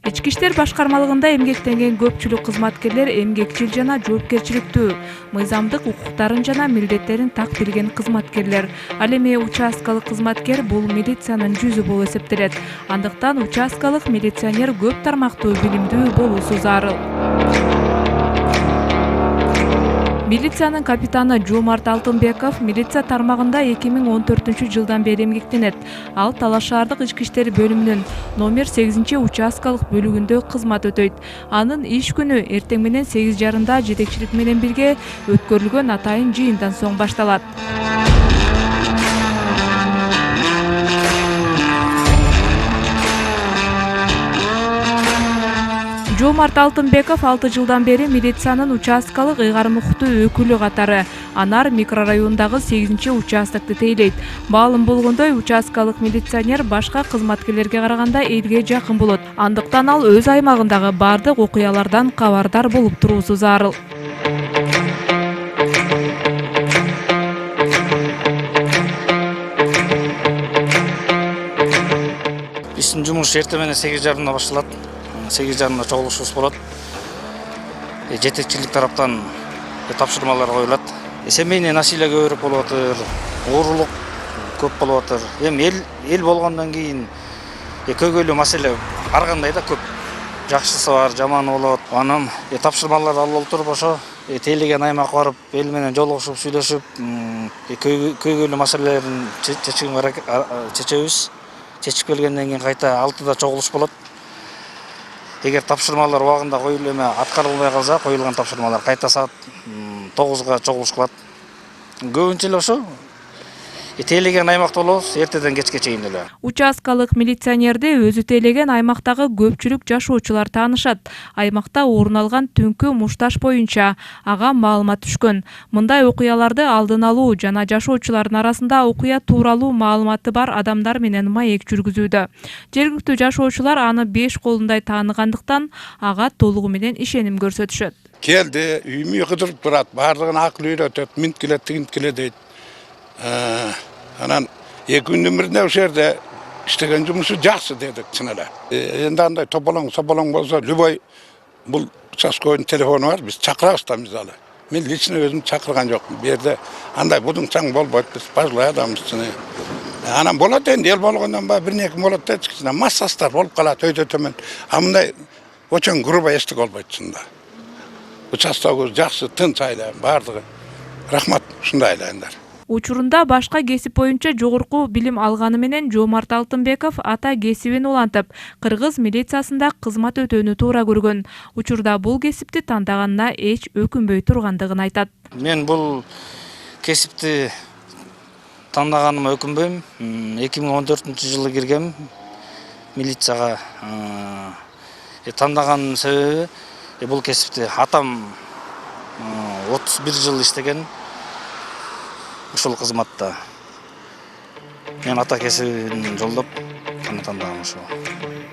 Ички иштер башкармалыгында эмгектенген көпчүлүк кызматкерлер эмгекчил жана жоопкерчиликтүү, мыйзамдык укуктарын жана милдеттерин так билген кызматкерлер. Ал эми участкалык кызматкер бул милициянын жүзү болуп эсептелет. Андыктан участкалык милиционер көп тармактуу билимдүү болуусу зарыл. Милициянын капитаны Жомарт Алтынбеков милиция тармагында 2014-жылдан бери эмгектенет. Ал Талаш шаардык ички иштер бөлүмүнүн номер 8-участкалык бөлүгүндө кызмат өтөйт. Анын иш күнү эртең менен 8:30 жетекчилик менен бирге өткөрүлгөн атайын жыйындан соң башталат. Жомарт Алтынбеков 6 жылдан бери милициянын участкалык ыйгарым укуктуу өкүлү катары Анар микрорайонундагы 8-участокты тейлейт. Маалым болгондой, участкалык милиционер башка кызматкерлерге караганда элге жакын болот. Андыктан ал өз аймагындагы бардык окуялардан кабардар болуп туруусу зарыл. Биздин жумуш эртең менен 8:30 башталат. 8:30 чогулушубуз болот. Жетекчилик тараптан тапшырмалар коюлат. Семейный насилие көбүрөөк болуп атыр, оорулук көп болуп атыр. Эми эл болгондон кийин көйгөйлүү маселе ар кандай да көп. Жакшысы бар, жаманы болот. Анан тапшырмалар алып отуруп ошо тейлеген аймакка барып, эл менен жолугушуп, сүйлөшүп, көйгөйлүү маселелерин чечебиз. Чечип келгенден кийин кайта 6-да чогулуш болот. Эгер тапшырмалар убагында аткарылбай калса, коюлган тапшырмалар кайта саат 9-га чогулуш кылат. Көбүнчө эле ошо тейлеген аймакта болобуз, эртеден кечке чейин эле. Участкалык милиционерди өзү тейлеген аймактагы көпчүлүк жашоочулар таанышат. Аймакта орун алган түнкү мушташ боюнча ага маалымат түшкөн. Мындай окуяларды алдын алуу жана жашоочулардын арасында окуя тууралуу маалыматы бар адамдар менен маек жүргүзүүдө. Жергиликтүү жашоочулар аны 5 колундай тааныгандыктан ага толугу менен ишеним көрсөтүшөт. Келди, үйүмү кыдырып турат, бардыгын акыл үйрөтөт, минт келет, тигинт келет дейт. Анан 2 күндүн биринде ошол жерде иштеген жумушу жакшы дедик чын эле. Энди андай тополоң болсо, любой бул участковыйдун телефону бар, биз чакырабыз да мисалы. Мен лично өзүм чакырган жокмун. Бу жерде андай будуңчаң болбойт, биз пожилой адамбыз чын. Анан болот энди эл болгондон баягы бир-эки болот да, кичине массастар болуп калат өйдө төмөн. А мындай очоң грубо эстик болбойт чында. Участогубуз жакшы, тынч айла, бардыгы. Рахмат, ушундай айландар. Учурунда башка кесип боюнча жогорку билим алганы менен Жомарт Алтынбеков ата кесибин улантып, кыргыз милициясында кызмат өтөөнү туура көргөн. Учурда бул кесипти тандаганына эч өкүнбөй тургандыгын айтат. Мен бул кесипти тандаганыма өкүнбөйм. 2014-жылы киргем милицияга. Тандаганын себеби бул кесипти атам 31 жыл иштеген. Ушул кызматта мен ата кесибин жолдоп тандагам ошо.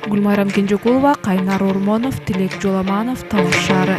Гүлмайрам Кенжекулова, Кайнар Ормонов, Тилек Жоламанов, Талаш шаары.